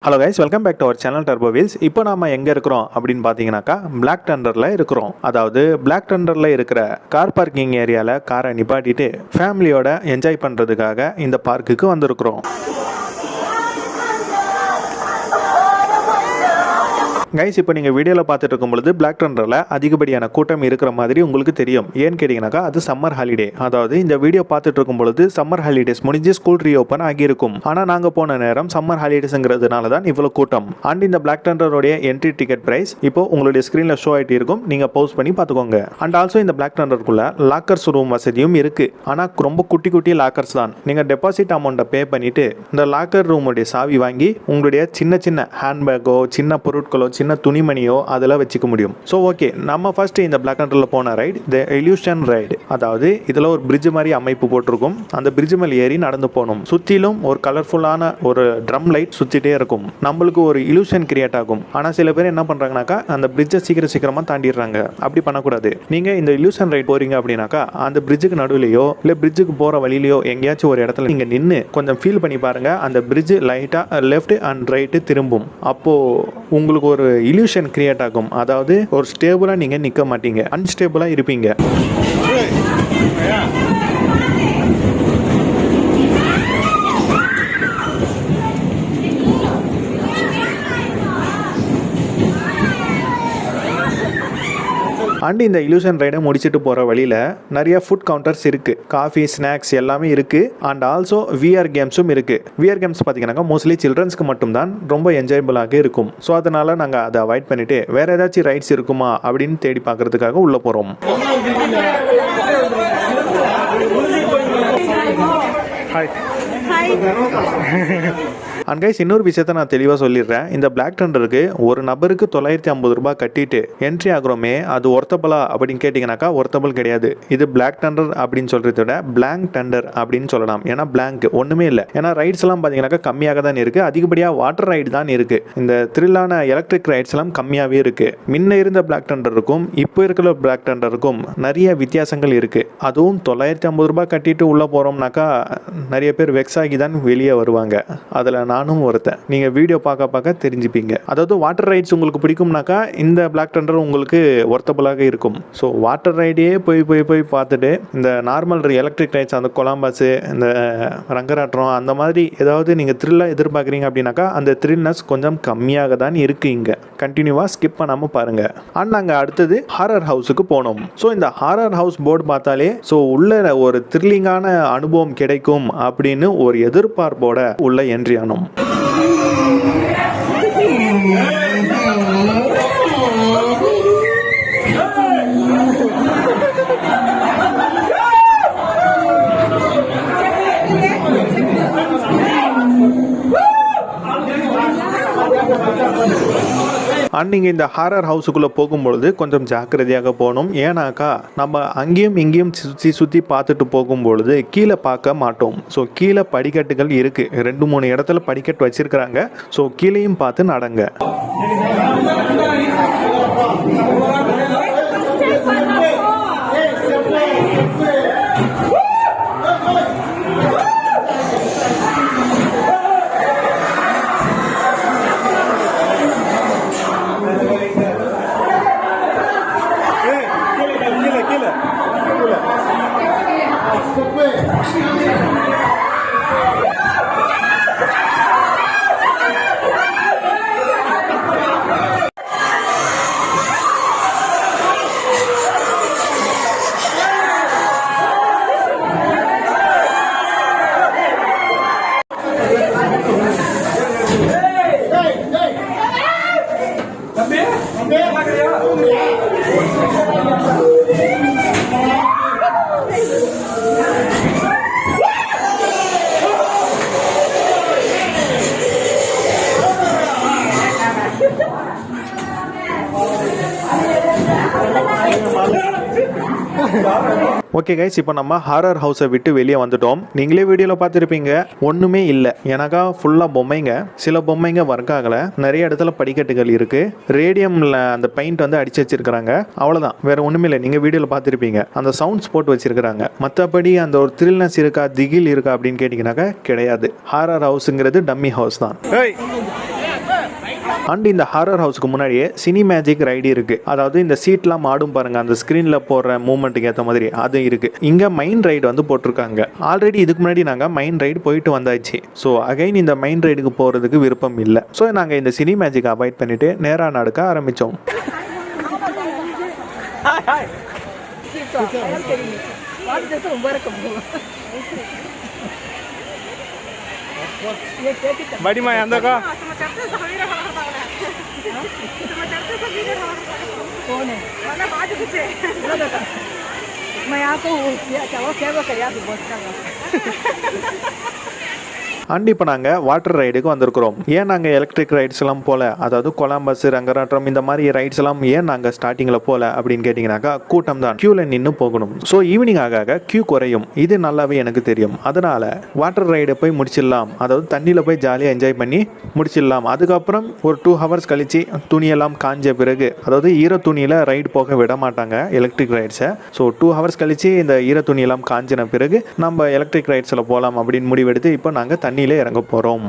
Hello guys, welcome back to our channel turbo wheels. இப்போ நாம எங்கே இருக்கிறோம் அப்படின்னு பார்த்தீங்கன்னாக்கா பிளாக் தண்டரில் இருக்கிறோம். அதாவது பிளாக் தண்டரில் இருக்கிற கார் பார்க்கிங் ஏரியாவில் காரை நிப்பாட்டிட்டு ஃபேமிலியோட என்ஜாய் பண்ணுறதுக்காக இந்த பார்க்குக்கு வந்திருக்கிறோம். கைஸ், இப்போ நீங்கள் வீடியோவில் பார்த்துட்டு இருக்கும் பொழுது பிளாக் தண்டரில் அதிகப்படியான கூட்டம் இருக்கிற மாதிரி உங்களுக்கு தெரியும். ஏன்னு கேட்டிங்கனாக்கா அது சம்மர் ஹாலிடே. அதாவது இந்த வீடியோ பார்த்துட்டு இருக்கும் பொழுது சம்மர் ஹாலிடேஸ் முடிஞ்சு ஸ்கூல் ரீஓப்பன் ஆகியிருக்கும். ஆனால் நாங்கள் போன நேரம் சம்மர் ஹாலிடேஸுங்கிறதுனால தான் இவ்வளோ கூட்டம். அண்ட் இந்த பிளாக் தண்டரோடைய என்ட்ரி டிக்கெட் பிரைஸ் இப்போ உங்களுடைய ஸ்க்ரீனில் ஷோ ஆகிட்டு இருக்கும். நீங்கள் பவுஸ் பண்ணி பார்த்துக்கோங்க. அண்ட் ஆல்சோ இந்த பிளாக் தண்டருக்குள்ள லாக்கர்ஸ் ரூம் வசதியும் இருக்குது. ஆனால் ரொம்ப குட்டி குட்டி லாக்கர்ஸ் தான். நீங்கள் டெபாசிட் அமௌண்ட்டை பே பண்ணிவிட்டு இந்த லாக்கர் ரூமுடைய சாவி வாங்கி உங்களுடைய சின்ன சின்ன ஹேண்ட்பேக்கோ சின்ன பொருட்களோ சின்ன துணிமணியோ அதெல்லாம் வச்சுக்க முடியும். ஸோ ஓகே, நம்ம ஃபர்ஸ்ட் இந்த பிளாக் தண்டரில் போன ரைடு த இல்யூஷன் ரைடு. அதாவது இதில் ஒரு பிரிட்ஜ் மாதிரி அமைப்பு போட்டிருக்கும். அந்த பிரிட்ஜ் மேலே ஏறி நடந்து போகணும். சுற்றிலும் ஒரு கலர்ஃபுல்லான ஒரு ட்ரம் லைட் சுற்றிட்டே இருக்கும். நம்மளுக்கு ஒரு இல்யூஷன் கிரியேட் ஆகும். ஆனால் சில பேர் என்ன பண்ணுறாங்கனாக்கா அந்த பிரிட்ஜை சீக்கிரமாக தாண்டிடுறாங்க. அப்படி பண்ணக்கூடாது. நீங்கள் இந்த இல்யூஷன் ரைட் போகிறீங்க அப்படின்னாக்கா அந்த பிரிட்ஜுக்கு நடுவிலையோ இல்லை பிரிட்ஜுக்கு போகிற வழியிலையோ எங்கேயாச்சும் ஒரு இடத்துல நீங்கள் நின்று கொஞ்சம் ஃபீல் பண்ணி பாருங்கள். அந்த பிரிட்ஜ் லைட்டாக லெஃப்ட் அண்ட் ரைட்டு திரும்பும். அப்போது உங்களுக்கு ஒரு இல்யூஷன் கிரியேட் ஆகும். அதாவது ஒரு ஸ்டேபிளாக நீங்கள் நிற்க மாட்டீங்க, அன்ஸ்டேபிளாக இருப்பீங்க. அண்ட் இந்த இல்யூஷன் ரைடை முடிச்சுட்டு போகிற வழியில் நிறைய ஃபுட் கவுண்டர்ஸ் இருக்குது. காஃபி, ஸ்நாக்ஸ் எல்லாமே இருக்குது. அண்ட் ஆல்சோ விஆர் கேம்ஸும் இருக்குது. விஆர் கேம்ஸ் பார்த்தீங்கன்னாக்கா மோஸ்ட்லி சில்ட்ரன்ஸ்க்கு மட்டும்தான் ரொம்ப என்ஜாயபிளாக இருக்கும். ஸோ அதனால் நாங்கள் அதை அவாய்ட் பண்ணிவிட்டு வேறு ஏதாச்சும் ரைட்ஸ் இருக்குமா அப்படின்னு தேடி பார்க்குறதுக்காக உள்ளே போகிறோம். ஹாய். அண்ட் கைஸ், இன்னொரு விஷயத்த நான் தெளிவாக சொல்லிடுறேன். இந்த பிளாக் தண்டருக்கு ஒரு நபருக்கு 950 ரூபாய் கட்டிட்டு என்ட்ரி ஆகிறோமே, அது ஒர்த்தபிளா அப்படின்னு கேட்டிங்கனாக்கா ஒர்த்தபிள் கிடையாது. இது பிளாக் தண்டர் அப்படின்னு சொல்கிறத விட பிளாங்க் தண்டர் அப்படின்னு சொல்லலாம். ஏன்னா பிளாங்க் ஒன்றுமே இல்லை. ஏன்னா ரைட்ஸ் எல்லாம் பார்த்தீங்கன்னாக்கா கம்மியாக தான் இருக்குது. அதிகப்படியாக வாட்டர் ரைடு தான் இருக்குது. இந்த த்ரில்லான எலக்ட்ரிக் ரைட்ஸ் எல்லாம் கம்மியாகவே இருக்குது. முன்ன இருந்த பிளாக் தண்டருக்கும் இப்போ இருக்கிற பிளாக் தண்டருக்கும் நிறைய வித்தியாசங்கள் இருக்குது. அதுவும் 950 ரூபாய் கட்டிட்டு உள்ளே போகிறோம்னாக்கா நிறைய பேர் வெக்ஸ் ஆகி தான் வெளியே வருவாங்க. அதில் நானும் ஒருத்தன். நீங்கள் வீடியோ பார்க்க தெரிஞ்சுப்பீங்க. அதாவது வாட்டர் ரைட்ஸ் உங்களுக்கு பிடிக்கும்னாக்கா இந்த பிளாக் தண்டர் உங்களுக்கு ஒர்த்தபிளாக இருக்கும். ஸோ வாட்டர் ரைடே போய் பார்த்துட்டு இந்த நார்மல் எலக்ட்ரிக் ரைட்ஸ், அந்த கொலம்பஸ், இந்த ரங்கராட்டம், அந்த மாதிரி ஏதாவது நீங்கள் த்ரில்லாக எதிர்பார்க்குறீங்க அப்படின்னாக்கா அந்த த்ரில்னஸ் கொஞ்சம் கம்மியாக தான் இருக்குது. இங்கே கண்டினியூவாக ஸ்கிப் பண்ணாமல் பாருங்கள். அண்ட் நாங்கள் அடுத்தது ஹாரர் ஹவுஸுக்கு போனோம். ஸோ இந்த ஹாரர் ஹவுஸ் போர்டு பார்த்தாலே ஸோ உள்ள ஒரு த்ரில்லிங்கான அனுபவம் கிடைக்கும் அப்படின்னு ஒரு எதிர்பார்ப்போட உள்ள என்ட்ரி ஆனோம். அண்ட் நீங்கள் இந்த ஹாரர் ஹவுஸுக்குள்ளே போகும்பொழுது கொஞ்சம் ஜாக்கிரதையாக போகணும். ஏன்னாக்கா நம்ம அங்கேயும் இங்கேயும் சுற்றி பார்த்துட்டு போகும்பொழுது கீழே பார்க்க மாட்டோம். ஸோ கீழே படிக்கட்டுகள் இருக்குது. 2-3 இடத்துல படிக்கட்டு வச்சுருக்கிறாங்க. ஸோ கீழேயும் பார்த்து நடங்க. ஓகே கைஸ், இப்போ நம்ம ஹாரர் ஹவுஸை விட்டு வெளியே வந்துட்டோம். நீங்களே வீடியோவில் பார்த்துருப்பீங்க, ஒன்றுமே இல்லை. எனக்கா ஃபுல்லாக பொம்மைங்க. சில பொம்மைங்க ஒர்க் ஆகலை. நிறைய இடத்துல படிக்கட்டுகள் இருக்குது. ரேடியமில் அந்த பெயிண்ட் வந்து அடித்து வச்சிருக்கிறாங்க. அவ்வளோதான், வேறு ஒன்றுமே இல்லை. நீங்கள் வீடியோவில் பார்த்துருப்பீங்க. அந்த சவுண்ட்ஸ் போட்டு வச்சிருக்கிறாங்க. மற்றபடி அந்த ஒரு த்ரில்னஸ் இருக்கா, திகில் இருக்கா அப்படின்னு கேட்டிங்கனாக்கா கிடையாது. ஹாரர் ஹவுஸுங்கிறது டம்மி ஹவுஸ் தான். அண்ட் இந்த ஹாரர் ஹவுஸ்க்கு முன்னாடியே சினி மேஜிக் ரைடு இருக்கு. அதாவது இந்த சீட்லாம் ஆடும் பாருங்க, அந்த ஸ்கிரீன்ல போடுற மூவ்மெண்ட்டுக்கு ஏற்ற மாதிரி அது இருக்கு. இங்க மைன் ரைடு வந்து போட்டிருக்காங்க. ஆல்ரெடி இதுக்கு முன்னாடி நாங்கள் மைன் ரைடு போயிட்டு வந்தாச்சு. ஸோ அகைன் இந்த மைன் ரைடுக்கு போறதுக்கு விருப்பம் இல்லை. ஸோ நாங்கள் இந்த சினி மேஜிக் அவாய்ட் பண்ணிட்டு நேராக நடக்க ஆரம்பித்தோம். बड़ी माँ अंदर का कौन है? मैं आपको चलो क्या क्या அண்ட் இப்போ நாங்கள் வாட்டர் ரைடுக்கு வந்திருக்கிறோம். ஏன் நாங்கள் எலக்ட்ரிக் ரைட்ஸ் எல்லாம் போல, அதாவது கொலம்பஸ், ரங்கராட்டம் இந்த மாதிரி ரைட்ஸ் எல்லாம் ஏன் நாங்கள் ஸ்டார்டிங்கில் போல அப்படின்னு கேட்டிங்கனாக்கா, கூட்டம் தான், க்யூவில் நின்று போகணும். ஸோ ஈவினிங் ஆக க்யூ குறையும், இது நல்லாவே எனக்கு தெரியும். அதனால் வாட்டர் ரைடை போய் முடிச்சிடலாம், அதாவது தண்ணியில் போய் ஜாலியாக என்ஜாய் பண்ணி முடிச்சிடலாம். அதுக்கப்புறம் ஒரு 2 ஹவர்ஸ் கழித்து துணியெல்லாம் காஞ்ச பிறகு, அதாவது ஈர துணியில் ரைடு போக விட மாட்டாங்க எலக்ட்ரிக் ரைட்ஸை. ஸோ 2 ஹவர்ஸ் கழித்து இந்த ஈர துணியெல்லாம் காஞ்சின பிறகு நம்ம எலக்ட்ரிக் ரைட்ஸில் போகலாம் அப்படின்னு முடிவெடுத்து இப்போ நாங்கள் தண்ணியிலே இறங்க போகிறோம்.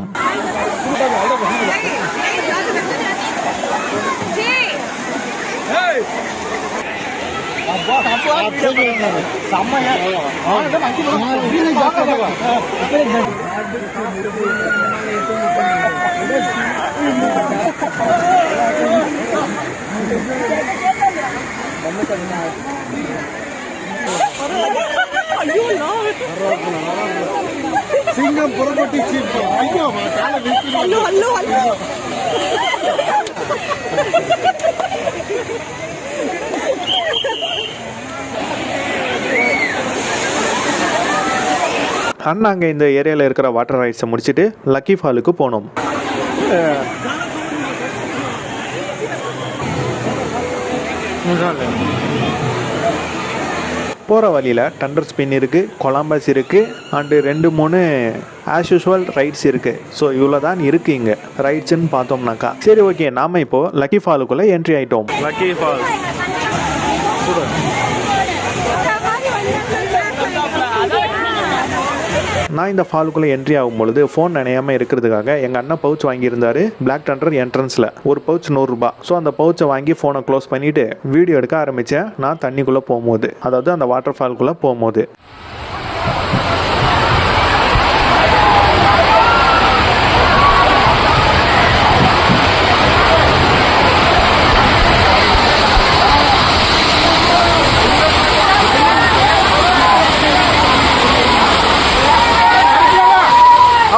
சிங்கம் புறப்பட்டுச்சு. ஐயோ காலை வீசி ஹலோ ஹலோ ஹலோ நாங்கள் இந்த ஏரியாவில் இருக்கிற வாட்டர் ரைட்ஸை முடிச்சுட்டு லக்கி ஃபாலுக்கு போனோம். போகிற வழியில் டண்டர் ஸ்பின் இருக்குது, கொலம்பஸ் இருக்குது, அண்டு 2-3 ஆஸ் யூஷுவல் ரைட்ஸ் இருக்குது. ஸோ இவ்வளோ தான் இருக்குது இங்கே ரைட்ஸுன்னு பார்த்தோம்னாக்கா. சரி, ஓகே, நாம் இப்போது லக்கி ஃபாலுக்குள்ளே என்ட்ரி ஆகிட்டோம். लकी फॉल நான் இந்த ஃபாலுக்குள்ளே என்ட்ரி ஆகும் பொழுது ஃபோன் நினையாமல் இருக்கிறதுக்காக எங்கள் அண்ணன் பவுச் வாங்கியிருந்தாரு பிளாக் தண்டர் என்ட்ரன்ஸில். ஒரு பவுச் 100 ரூபாய். ஸோ அந்த பவுச்சை வாங்கி ஃபோனை க்ளோஸ் பண்ணிவிட்டு வீடியோ எடுக்க ஆரம்பித்தேன். நான் தண்ணிக்குள்ளே போகும்போது, அதாவது அந்த வாட்டர் ஃபால்குள்ளே போகும்போது.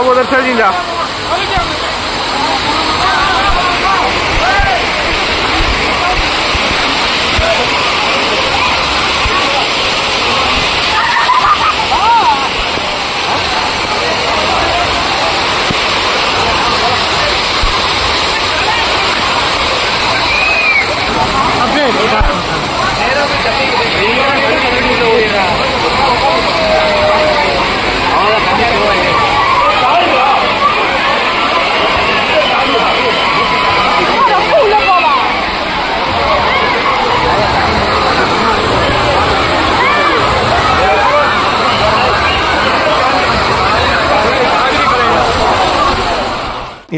अब उधर चल जा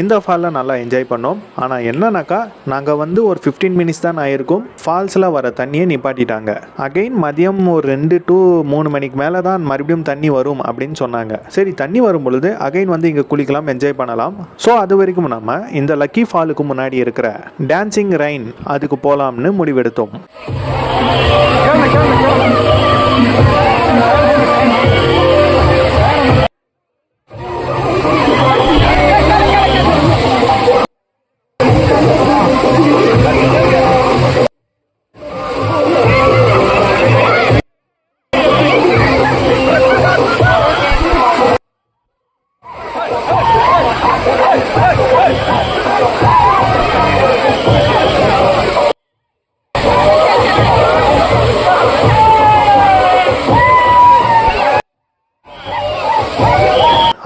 இந்த ஃபாலில் நல்லா என்ஜாய் பண்ணோம். ஆனால் என்னன்னாக்கா, நாங்கள் வந்து ஒரு 15 மினிட்ஸ் தான் ஆயிருக்கும், ஃபால்ஸில் வர தண்ணியை நிப்பாட்டிட்டாங்க. அகைன் மதியம் ஒரு 2 to 3 மணிக்கு மேலே தான் மறுபடியும் தண்ணி வரும் அப்படின்னு சொன்னாங்க. சரி, தண்ணி வரும் பொழுது அகைன் வந்து இங்கே குளிக்கலாம், என்ஜாய் பண்ணலாம். ஸோ அது வரைக்கும் நம்ம இந்த லக்கி ஃபாலுக்கு முன்னாடி இருக்கிற டான்சிங் ரெயின் அதுக்கு போகலாம்னு முடிவெடுத்தோம்.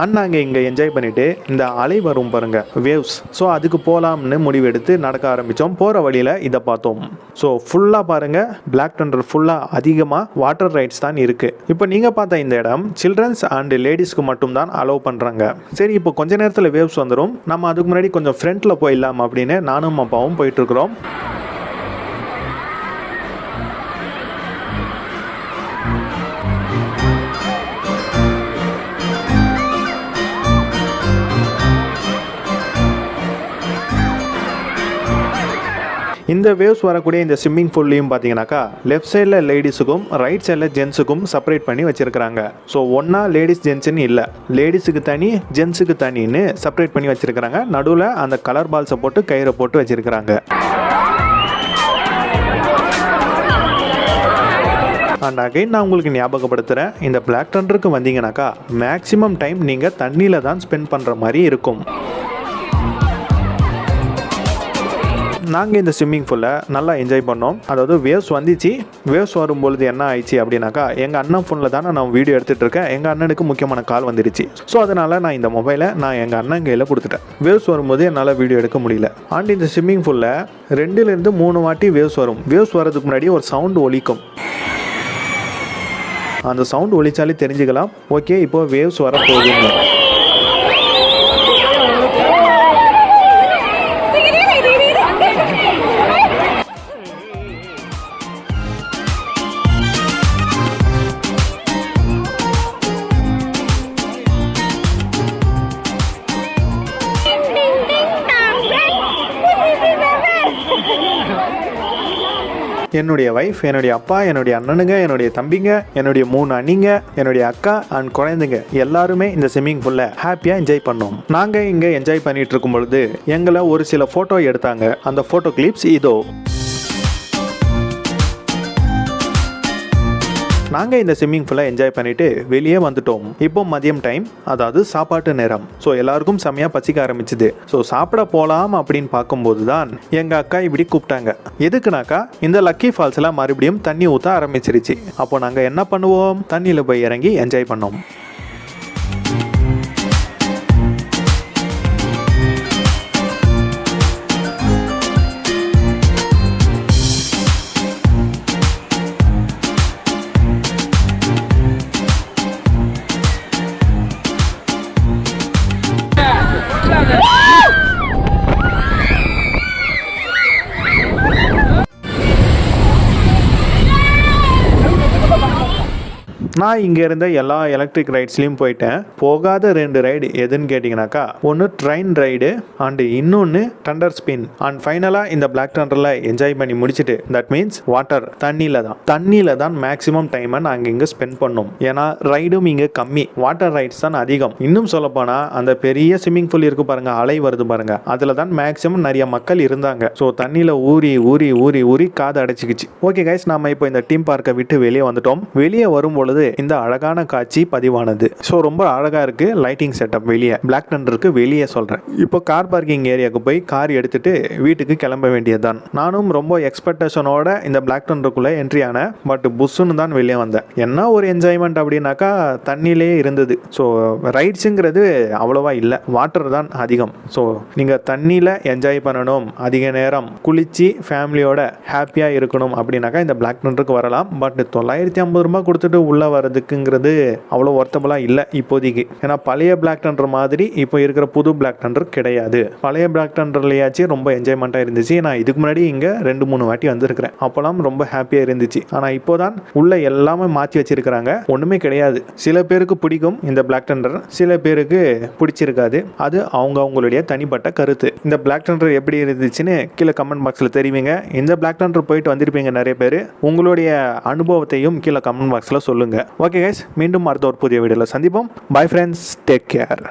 அண்ட் நாங்கள் இங்கே என்ஜாய் பண்ணிவிட்டு இந்த அலை வரும் பாருங்க வேவ்ஸ், ஸோ அதுக்கு போகலாம்னு முடிவெடுத்து நடக்க ஆரம்பித்தோம். போகிற வழியில் இதை பார்த்தோம். ஸோ ஃபுல்லாக பாருங்கள் பிளாக் தண்டர் ஃபுல்லாக அதிகமாக வாட்டர் ரைட்ஸ் தான் இருக்குது. இப்போ நீங்கள் பார்த்த இந்த இடம் சில்ட்ரன்ஸ் அண்ட் லேடிஸ்க்கு மட்டும்தான் அலோவ் பண்ணுறாங்க. சரி, இப்போ கொஞ்ச நேரத்தில் வேவ்ஸ் வந்துடும், நம்ம அதுக்கு முன்னாடி கொஞ்சம் ஃப்ரண்ட்டில் போயிடலாம் அப்படின்னு நானும் அப்பாவும் போயிட்டுருக்குறோம். இந்த வேவ்ஸ் வரக்கூடிய இந்த ஸ்விம்மிங் பூல்லையும் பார்த்தீங்கன்னாக்கா லெஃப்ட் சைடில் லேடிஸுக்கும் ரைட் சைடில் ஜென்ஸுக்கும் செப்பரேட் பண்ணி வச்சுருக்கிறாங்க. ஸோ ஒன்றா லேடிஸ் ஜென்ஸுன்னு இல்லை, லேடிஸுக்கு தனி ஜென்ஸுக்கு தனின்னு செப்பரேட் பண்ணி வச்சுருக்கிறாங்க. நடுவில் அந்த கலர் பால்ஸை போட்டு கயிறை போட்டு வச்சுருக்கிறாங்க. அண்ட் அகைன் நான் உங்களுக்கு ஞாபகப்படுத்துகிறேன், இந்த பிளாக் தண்டருக்கு வந்தீங்கன்னாக்கா மேக்ஸிமம் டைம் நீங்கள் தண்ணியில் தான் ஸ்பெண்ட் பண்ணுற மாதிரி இருக்கும். நாங்கள் இந்த ஸ்விம்மிங் பூலில் நல்லா என்ஜாய் பண்ணோம். அதாவது வேவ்ஸ் வந்துச்சு. வேவ்ஸ் வரும்பொழுது என்ன ஆயிடுச்சு அப்படின்னாக்கா எங்கள் அண்ணன் ஃபோனில் தானே நான் வீடியோ எடுத்துகிட்டு இருக்கேன். எங்கள் அண்ணனுக்கு முக்கியமான கால் வந்துடுச்சு. ஸோ அதனால் நான் இந்த மொபைலை எங்கள் அண்ணன் கையில் கொடுத்துட்டேன். வேவ்ஸ் வரும்போது என்னால் வீடியோ எடுக்க முடியல. அண்ட் இந்த ஸ்விம்மிங் பூலில் 2லேருந்து 3 வாட்டி வேவ்ஸ் வரும். வேவ்ஸ் வரதுக்கு முன்னாடி ஒரு சவுண்டு ஒலிக்கும். அந்த சவுண்டு ஒலிச்சாலே தெரிஞ்சுக்கலாம், ஓகே இப்போ வேவ்ஸ் வரப்போகுதுங்க. என்னுடைய வைஃப், என்னுடைய அப்பா, என்னுடைய அண்ணனுங்க, என்னுடைய தம்பிங்க, என்னுடைய 3 அண்ணிங்க, என்னுடைய அக்கா அண்ட் குழந்தைங்க எல்லாருமே இந்த ஸ்விம்மிங் பூலில் ஹாப்பியாக என்ஜாய் பண்ணோம். நாங்கள் இங்கே என்ஜாய் பண்ணிட்டு இருக்கும் பொழுது எங்களை ஒரு சில ஃபோட்டோ எடுத்தாங்க. அந்த ஃபோட்டோ கிளிப்ஸ் இதோ. நாங்கள் இந்த ஸ்விம்மிங் பூலை என்ஜாய் பண்ணிவிட்டு வெளியே வந்துட்டோம். இப்போ மதியம் டைம், அதாவது சாப்பாட்டு நேரம். ஸோ எல்லாருக்கும் செம்மையாக பசிக்க ஆரம்பிச்சுது. ஸோ சாப்பிட போகலாம் அப்படின்னு பார்க்கும்போது தான் எங்கள் அக்கா இப்படி கூப்பிட்டாங்க. எதுக்குனாக்கா இந்த லக்கி ஃபால்ஸில் மறுபடியும் தண்ணி ஊற்ற ஆரம்பிச்சிருச்சு. அப்போ நாங்கள் என்ன பண்ணுவோம், தண்ணியில் போய் இறங்கி என்ஜாய் பண்ணோம். நான் இங்கே இருந்த எல்லா எலக்ட்ரிக் ரைட்ஸ்லையும் போயிட்டேன். போகாத 2 ரைடு எதுன்னு கேட்டிங்கனாக்கா, ஒன்று ட்ரெயின் ரைடு அண்டு இன்னொன்று டண்டர் ஸ்பின். அண்ட் ஃபைனலாக இந்த பிளாக் தண்டரில் என்ஜாய் பண்ணி முடிச்சுட்டு, தட் மீன்ஸ் வாட்டர் தண்ணியில் தான் மேக்ஸிமம் டைமை நாங்கள் இங்கே ஸ்பெண்ட் பண்ணோம். ஏன்னா ரைடும் இங்கே கம்மி, வாட்டர் ரைட்ஸ் தான் அதிகம். இன்னும் சொல்லப்போனால் அந்த பெரிய ஸ்விம்மிங் பூல் இருக்குது பாருங்கள், அலை வருது பாருங்கள், அதில் தான் மேக்ஸிமம் நிறைய மக்கள் இருந்தாங்க. ஸோ தண்ணியில் ஊறி ஊறி ஊறி ஊறி காது அடைச்சிக்கிச்சு. ஓகே கைஸ், நம்ம இப்போ இந்த தீம் பார்க்கை விட்டு வெளியே வந்துட்டோம். வெளியே வரும் பொழுது இந்த அழகான காட்சி பதிவானது. ஸோ ரொம்ப அழகா இருக்கு லைட்டிங் செட்டப். வெளியே பிளாக் தண்டருக்கு வெளியே சொல்றேன். இப்போ கார் பார்க்கிங் ஏரியாவுக்கு போய் கார் எடுத்துட்டு வீட்டுக்கு கிளம்ப வேண்டியதுதான். நானும் ரொம்ப எக்ஸ்பெக்டேஷனோட இந்த பிளாக் தண்டருக்குள்ள என்ட்ரி ஆனேன். பட் புஷ்ஷுன்னு தான் வெளியே வந்தேன். என்ன ஒரு என்ஜாய்மெண்ட் அப்படின்னாக்கா தண்ணியிலே இருந்தது. ஸோ ரைட்ஸுங்கிறது அவ்வளோவா இல்லை, வாட்டர் தான் அதிகம். ஸோ நீங்கள் தண்ணியில் என்ஜாய் பண்ணணும், அதிக நேரம் குளிச்சு ஃபேமிலியோட ஹாப்பியாக இருக்கணும் அப்படின்னாக்கா இந்த பிளாக் தண்டருக்கு வரலாம். பட் 950 ரூபாய் கொடுத்துட்டு உள்ளே வரதுக்குங்கிறது அவ்வளோ ஒர்த்தபுளாக இல்லை இப்போதைக்கு. ஏன்னா பழைய பிளாக் தண்டர் மாதிரி இப்போ இருக்கிற புது பிளாக் தண்டர் கிடையாது. பழைய பிளாக் தண்டர்லையாச்சும் ரொம்ப என்ஜாய்மெண்ட்டாக இருந்துச்சு. நான் இதுக்கு முன்னாடி இங்கே 2-3 வாட்டி வந்திருக்கிறேன். அப்போலாம் ரொம்ப ஹாப்பியாக இருந்துச்சு. ஆனால் இப்போதான் உள்ள எல்லாமே மாற்றி வச்சிருக்கிறாங்க, ஒன்றுமே கிடையாது. சில பேருக்கு பிடிக்கும் இந்த பிளாக் தண்டர், சில பேருக்கு பிடிச்சிருக்காது. அது அவங்களுடைய தனிப்பட்ட கருத்து. இந்த பிளாக் தண்டர் எப்படி இருந்துச்சுன்னு கீழே கமெண்ட் பாக்ஸில் தெரிவிங்க. இந்த பிளாக் தண்டர் போயிட்டு வந்திருப்பீங்க நிறைய பேர், உங்களுடைய அனுபவத்தையும் கீழே கமெண்ட் பாக்ஸில் சொல்லுங்கள். ஓகே கைஸ், மீண்டும் அடுத்த ஒரு புதிய வீடியோவில் சந்திப்போம். Bye friends, take care.